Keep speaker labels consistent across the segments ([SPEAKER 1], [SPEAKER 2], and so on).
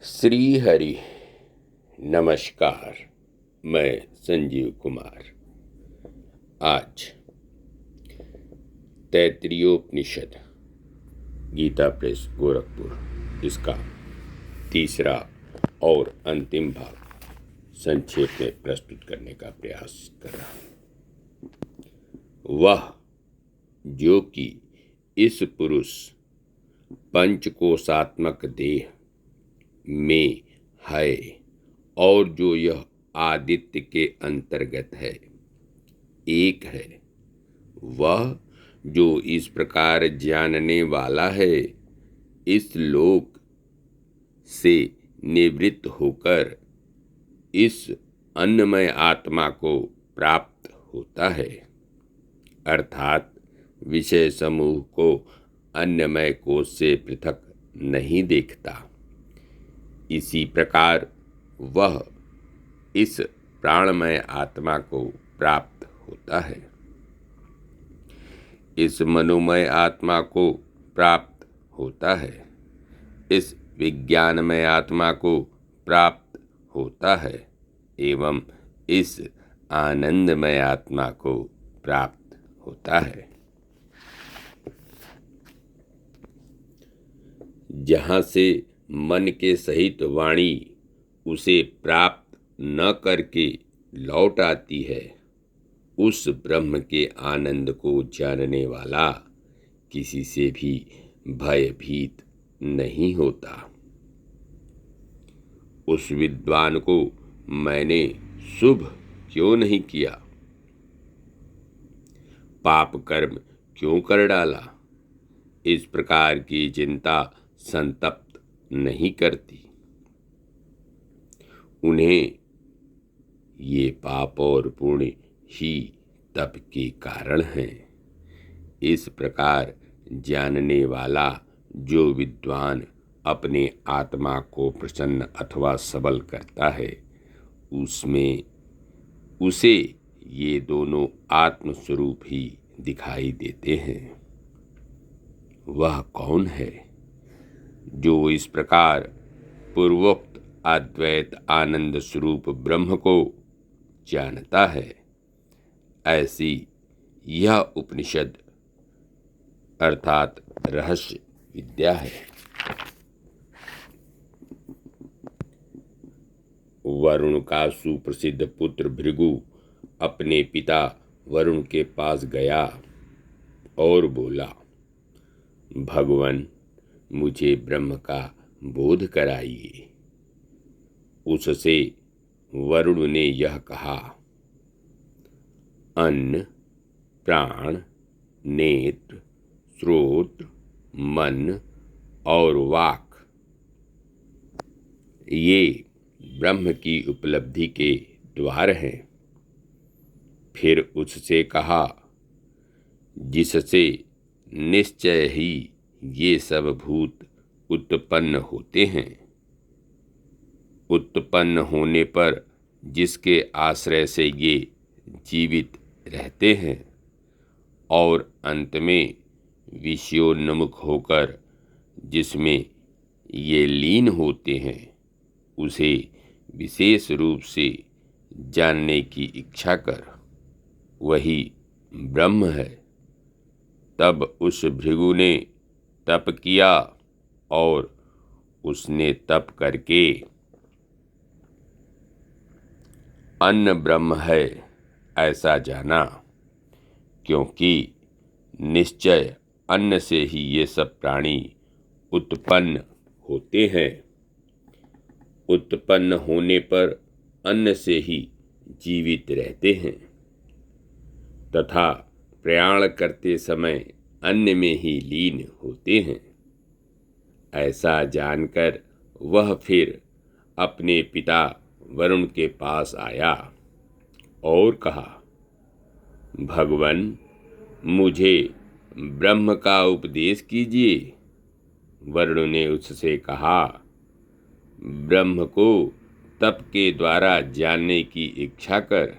[SPEAKER 1] श्री हरि नमस्कार। मैं संजीव कुमार। आज तैत्तिरीयोपनिषद गीता प्रेस गोरखपुर इसका तीसरा और अंतिम भाग संक्षेप में प्रस्तुत करने का प्रयास कर रहा हूँ। वह जो कि इस पुरुष पंचकोशात्मक देह में है और जो यह आदित्य के अंतर्गत है, एक है, वह जो इस प्रकार जानने वाला है, इस लोक से निवृत्त होकर इस अन्नमय आत्मा को प्राप्त होता है, अर्थात विषय समूह को अन्नमय कोश से पृथक नहीं देखता। इसी प्रकार वह इस प्राणमय आत्मा को प्राप्त होता है, इस मनोमय आत्मा को प्राप्त होता है, इस विज्ञानमय आत्मा को प्राप्त होता है एवं इस आनंदमय आत्मा को प्राप्त होता है। जहाँ से मन के सहित वाणी उसे प्राप्त न करके लौट आती है, उस ब्रह्म के आनंद को जानने वाला किसी से भी भयभीत नहीं होता। उस विद्वान को मैंने शुभ क्यों नहीं किया, पाप कर्म क्यों कर डाला, इस प्रकार की चिंता संतप्त नहीं करती। उन्हें ये पाप और पुण्य ही तप के कारण हैं। इस प्रकार जानने वाला जो विद्वान अपने आत्मा को प्रसन्न अथवा सबल करता है, उसमें उसे ये दोनों आत्मस्वरूप ही दिखाई देते हैं। वह कौन है जो इस प्रकार पूर्वोक्त अद्वैत आनंद स्वरूप ब्रह्म को जानता है? ऐसी यह उपनिषद अर्थात रहस्य विद्या है। वरुण का सुप्रसिद्ध पुत्र भृगु अपने पिता वरुण के पास गया और बोला, भगवान मुझे ब्रह्म का बोध कराइए। उससे वरुण ने यह कहा, अन्न, प्राण, नेत्र, श्रोत्र, मन और वाक ये ब्रह्म की उपलब्धि के द्वार हैं। फिर उससे कहा, जिससे निश्चय ही ये सब भूत उत्पन्न होते हैं, उत्पन्न होने पर जिसके आश्रय से ये जीवित रहते हैं और अंत में विषयोन्मुख होकर जिसमें ये लीन होते हैं, उसे विशेष रूप से जानने की इच्छा कर, वही ब्रह्म है। तब उस भृगु ने तप किया और उसने तप करके अन्न ब्रह्म है ऐसा जाना, क्योंकि निश्चय अन्न से ही ये सब प्राणी उत्पन्न होते हैं। उत्पन्न होने पर अन्न से ही जीवित रहते हैं तथा प्रयाण करते समय अन्न में ही लीन होते हैं। ऐसा जानकर वह फिर अपने पिता वरुण के पास आया और कहा, भगवान मुझे ब्रह्म का उपदेश कीजिए। वरुण ने उससे कहा, ब्रह्म को तप के द्वारा जानने की इच्छा कर,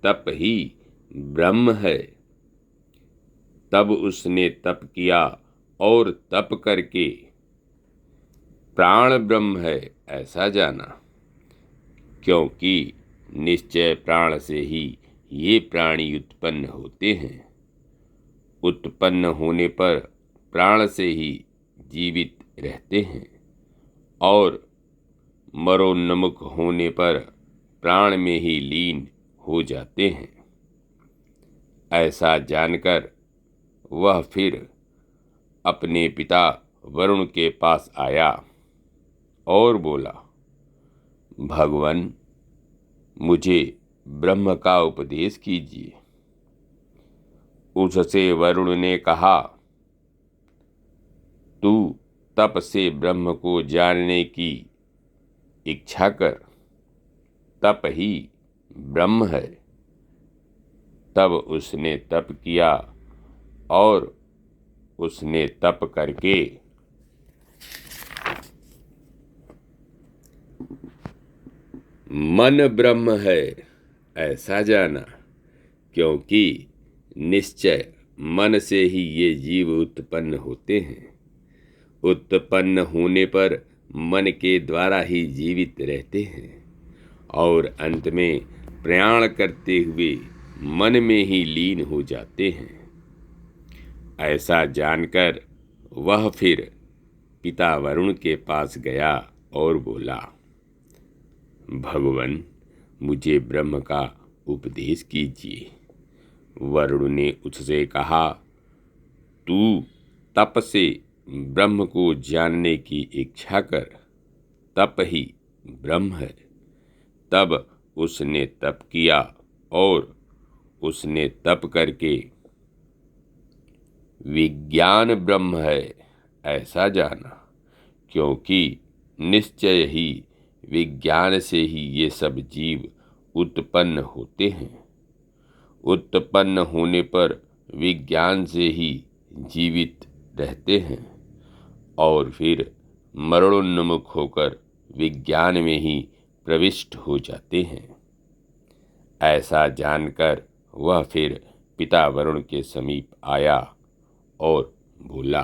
[SPEAKER 1] तप ही ब्रह्म है। तब उसने तप किया और तप करके प्राण ब्रह्म है ऐसा जाना, क्योंकि निश्चय प्राण से ही ये प्राणी उत्पन्न होते हैं। उत्पन्न होने पर प्राण से ही जीवित रहते हैं और मरोन्मुख होने पर प्राण में ही लीन हो जाते हैं। ऐसा जानकर वह फिर अपने पिता वरुण के पास आया और बोला, भगवान, मुझे ब्रह्म का उपदेश कीजिए। उससे वरुण ने कहा, तू तप से ब्रह्म को जानने की इच्छा कर, तप ही ब्रह्म है। तब उसने तप किया और उसने तप करके मन ब्रह्म है ऐसा जाना, क्योंकि निश्चय मन से ही ये जीव उत्पन्न होते हैं। उत्पन्न होने पर मन के द्वारा ही जीवित रहते हैं और अंत में प्रयाण करते हुए मन में ही लीन हो जाते हैं। ऐसा जानकर वह फिर पिता वरुण के पास गया और बोला, भगवान, मुझे ब्रह्म का उपदेश कीजिए। वरुण ने उससे कहा, तू तप से ब्रह्म को जानने की इच्छा कर, तप ही ब्रह्म है। तब उसने तप किया और उसने तप करके विज्ञान ब्रह्म है ऐसा जाना, क्योंकि निश्चय ही विज्ञान से ही ये सब जीव उत्पन्न होते हैं। उत्पन्न होने पर विज्ञान से ही जीवित रहते हैं और फिर मरणोन्मुख होकर विज्ञान में ही प्रविष्ट हो जाते हैं। ऐसा जानकर वह फिर पिता वरुण के समीप आया और बोला,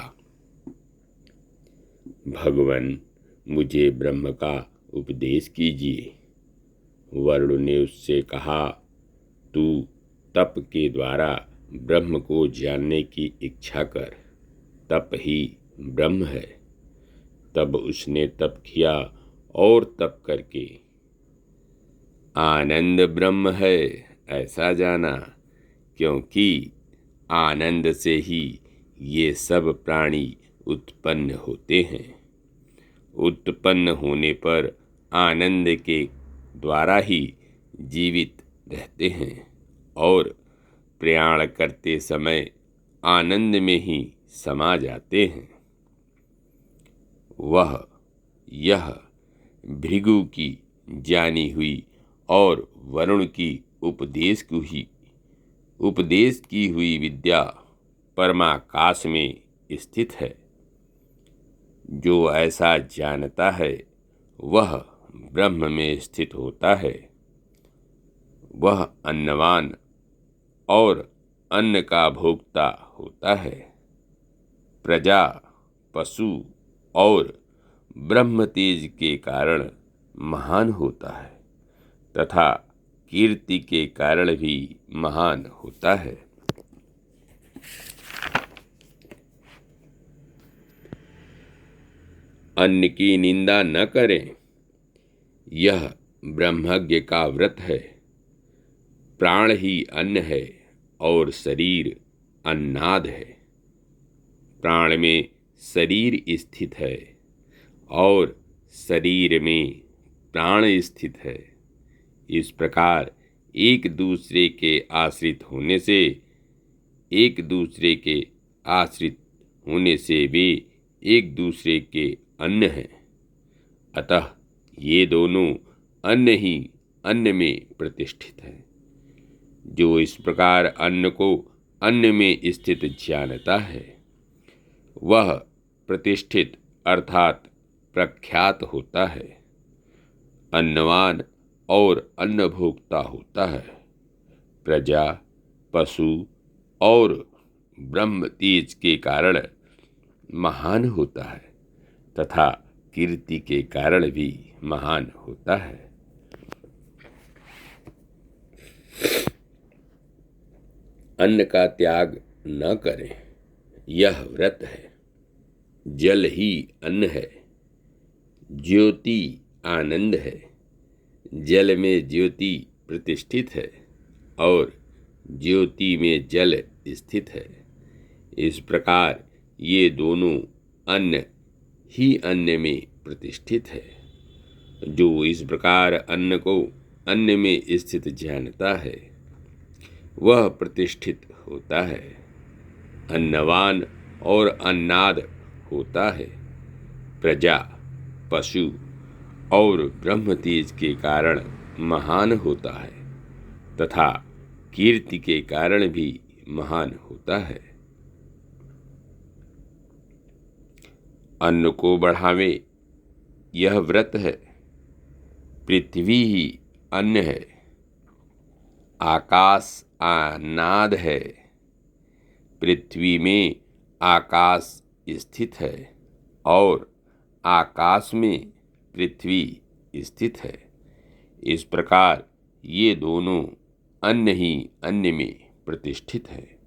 [SPEAKER 1] भगवान, मुझे ब्रह्म का उपदेश कीजिए। वरुण ने उससे कहा, तू तप के द्वारा ब्रह्म को जानने की इच्छा कर, तप ही ब्रह्म है। तब उसने तप किया और तप करके आनंद ब्रह्म है ऐसा जाना, क्योंकि आनंद से ही ये सब प्राणी उत्पन्न होते हैं। उत्पन्न होने पर आनंद के द्वारा ही जीवित रहते हैं और प्रयाण करते समय आनंद में ही समा जाते हैं। यह भृगु की जानी हुई और वरुण की उपदेश की हुई विद्या परमाकाश में स्थित है। जो ऐसा जानता है वह ब्रह्म में स्थित होता है। वह अन्नवान और अन्न का भोक्ता होता है। प्रजा, पशु और ब्रह्म तेज के कारण महान होता है तथा कीर्ति के कारण भी महान होता है। अन्न की निंदा न करें, यह ब्रह्मज्ञ का व्रत है। प्राण ही अन्न है और शरीर अन्नाद है। प्राण में शरीर स्थित है और शरीर में प्राण स्थित है। इस प्रकार एक दूसरे के आश्रित होने से वे एक दूसरे के अन्न हैं। अतः ये दोनों अन्न ही अन्न में प्रतिष्ठित हैं। जो इस प्रकार अन्न को अन्न में स्थित जानता है वह प्रतिष्ठित अर्थात प्रख्यात होता है, अन्नवान और अन्नभोक्ता होता है। प्रजा, पशु और ब्रह्म तेज के कारण महान होता है तथा कीर्ति के कारण भी महान होता है। अन्न का त्याग न करें, यह व्रत है। जल ही अन्न है, ज्योति आनंद है। जल में ज्योति प्रतिष्ठित है और ज्योति में जल स्थित है। इस प्रकार ये दोनों अन्न ही अन्न में प्रतिष्ठित है। जो इस प्रकार अन्न को अन्न में स्थित जानता है वह प्रतिष्ठित होता है। अन्नवान और अन्नाद होता है। प्रजा, पशु और ब्रह्म तेज के कारण महान होता है तथा कीर्ति के कारण भी महान होता है। अन्न को बढ़ावे, यह व्रत है। पृथ्वी ही अन्न है, आकाश अन्नाद है। पृथ्वी में आकाश स्थित है और आकाश में पृथ्वी स्थित है। इस प्रकार ये दोनों अन्न ही अन्न में प्रतिष्ठित है।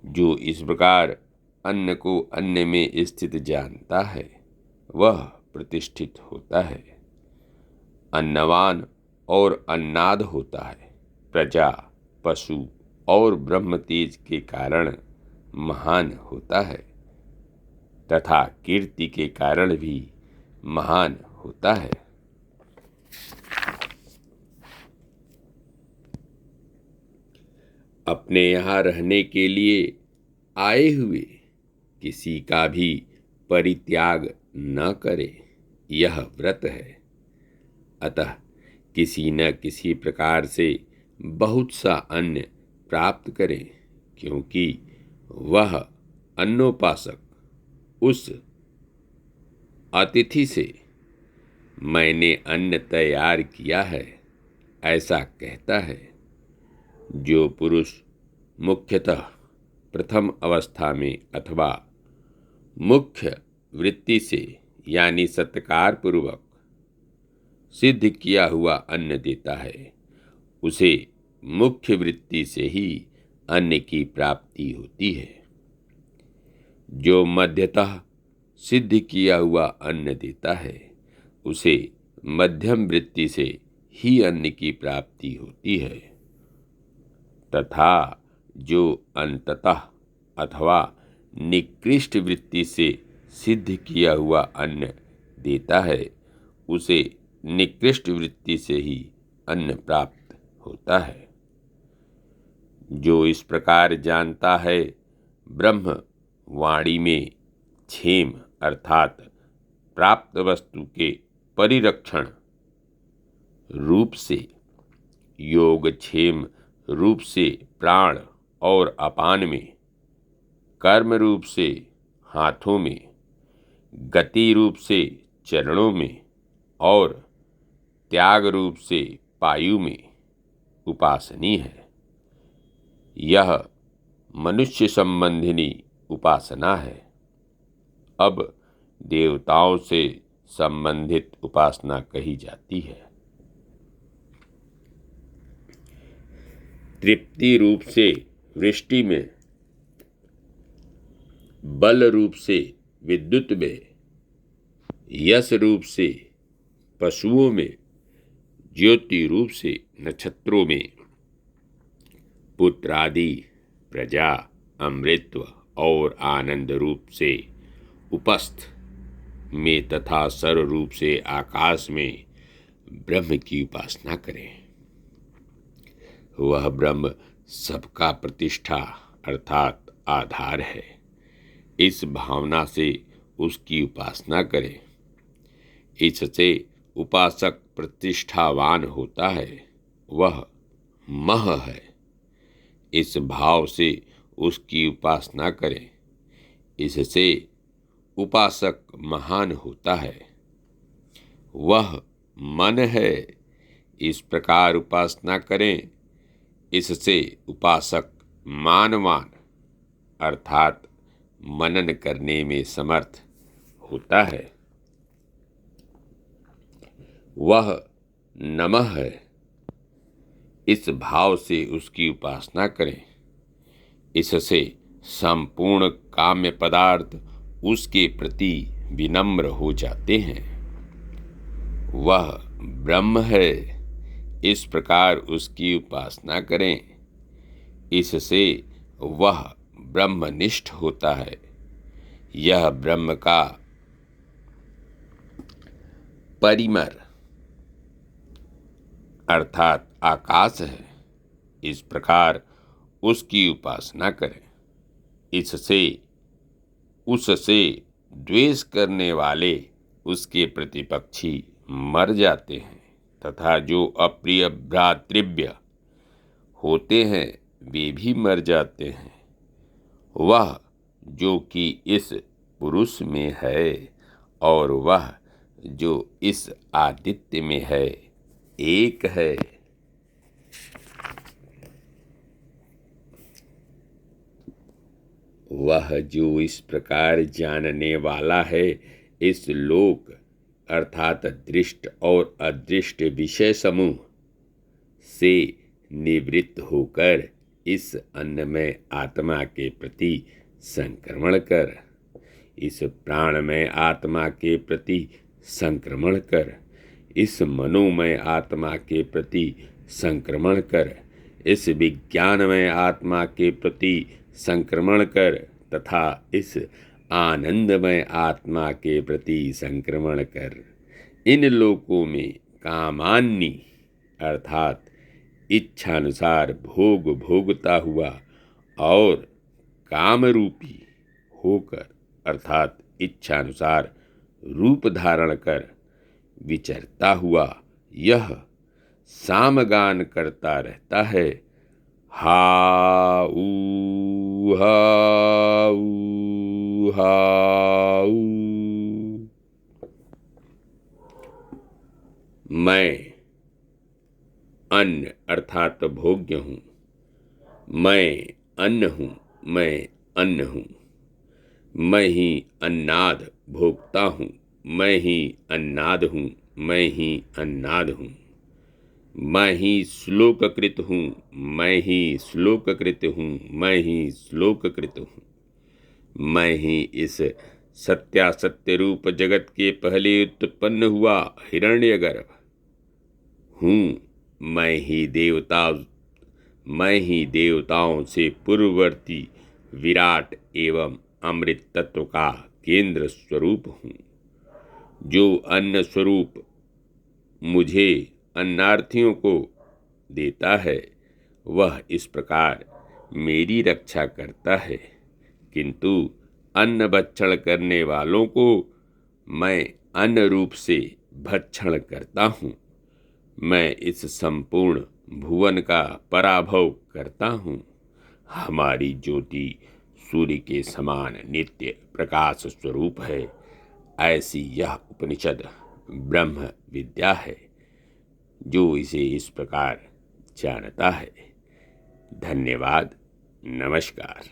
[SPEAKER 1] जो इस प्रकार अन्न को अन्न में स्थित जानता है वह प्रतिष्ठित होता है। अन्नवान और अन्नाद होता है। प्रजा, पशु और ब्रह्म तेज के कारण महान होता है तथा कीर्ति के कारण भी महान होता है। अपने यहाँ रहने के लिए आए हुए किसी का भी परित्याग न करे, यह व्रत है। अतः किसी न किसी प्रकार से बहुत सा अन्न प्राप्त करें, क्योंकि वह अन्नोपासक उस अतिथि से मैंने अन्न तैयार किया है ऐसा कहता है। जो पुरुष मुख्यतः प्रथम अवस्था में अथवा मुख्य वृत्ति से यानी सत्कार पूर्वक सिद्ध किया हुआ अन्न देता है, उसे मुख्य वृत्ति से ही अन्न की प्राप्ति होती है। जो मध्यतः सिद्ध किया हुआ अन्न देता है, उसे मध्यम वृत्ति से ही अन्न की प्राप्ति होती है तथा जो अंततः अथवा निकृष्ट वृत्ति से सिद्ध किया हुआ अन्न देता है, उसे निकृष्ट वृत्ति से ही अन्न प्राप्त होता है। जो इस प्रकार जानता है, ब्रह्म वाणी में क्षेम अर्थात प्राप्त वस्तु के परिरक्षण रूप से, योग क्षेम रूप से प्राण और अपान में, कर्म रूप से हाथों में, गति रूप से चरणों में और त्याग रूप से पायु में उपासनीय है। यह मनुष्य संबंधिनी उपासना है। अब देवताओं से संबंधित उपासना कही जाती है। तृप्ति रूप से वृष्टि में, बल रूप से विद्युत में, यश रूप से पशुओं में, ज्योति रूप से नक्षत्रों में, पुत्र आदि, प्रजा, अमृतत्व और आनंद रूप से उपस्थ में तथा सर्व रूप से आकाश में ब्रह्म की उपासना करें। वह ब्रह्म सबका प्रतिष्ठा अर्थात आधार है। इस भावना से उसकी उपासना करें। इससे उपासक प्रतिष्ठावान होता है, वह मह है। इस भाव से उसकी उपासना करें। इससे उपासक महान होता है, वह मन है। इस प्रकार उपासना करें। इससे उपासक मानवान अर्थात मनन करने में समर्थ होता है। वह नमः है, इस भाव से उसकी उपासना करें। इससे संपूर्ण काम्य पदार्थ उसके प्रति विनम्र हो जाते हैं। वह ब्रह्म है, इस प्रकार उसकी उपासना करें। इससे वह ब्रह्मनिष्ठ होता है। यह ब्रह्म का परिमर अर्थात आकाश है। इस प्रकार उसकी उपासना करें। इससे उससे द्वेष करने वाले उसके प्रतिपक्षी मर जाते हैं तथा जो अप्रिय भ्रातृव्य होते हैं वे भी मर जाते हैं। वह जो कि इस पुरुष में है और वह जो इस आदित्य में है एक है। वह जो इस प्रकार जानने वाला है, इस लोक अर्थात दृष्ट और अदृष्ट विषय समूह से निवृत्त होकर इस अन्नमय आत्मा के प्रति संक्रमण कर, इस प्राणमय आत्मा के प्रति संक्रमण कर, इस मनोमय आत्मा के प्रति संक्रमण कर, इस विज्ञानमय आत्मा के प्रति संक्रमण कर तथा इस आनंदमय आत्मा के प्रति संक्रमण कर। इन लोकों में कामान्नी अर्थात इच्छानुसार भोग भोगता हुआ और कामरूपी होकर अर्थात इच्छानुसार रूप धारण कर विचरता हुआ यह सामगान करता रहता है। How how how. मैं अन्न अर्थात भोग्य हूँ। मैं अन्न हूँ, मैं अन्न हूँ। मैं ही अन्नाद भोगता हूँ, मैं ही अन्नाद हूँ, मैं ही अन्नाद हूँ। मैं ही श्लोककृत हूँ, मैं ही श्लोककृत हूँ, मैं ही श्लोककृत हूँ। मैं ही इस सत्यासत्य रूप जगत के पहले उत्पन्न हुआ हिरण्यगर्भ हूँ। मैं ही देवताओं से पूर्ववर्ती विराट एवं अमृत तत्व का केंद्र स्वरूप हूँ। जो अन्न स्वरूप मुझे अन्नार्थियों को देता है वह इस प्रकार मेरी रक्षा करता है, किंतु अन्न भक्षण करने वालों को मैं अन्न रूप से भक्षण करता हूँ। मैं इस संपूर्ण भुवन का पराभव करता हूँ। हमारी ज्योति सूर्य के समान नित्य प्रकाश स्वरूप है। ऐसी यह उपनिषद ब्रह्म विद्या है। जो इसे इस प्रकार जानता है। धन्यवाद। नमस्कार।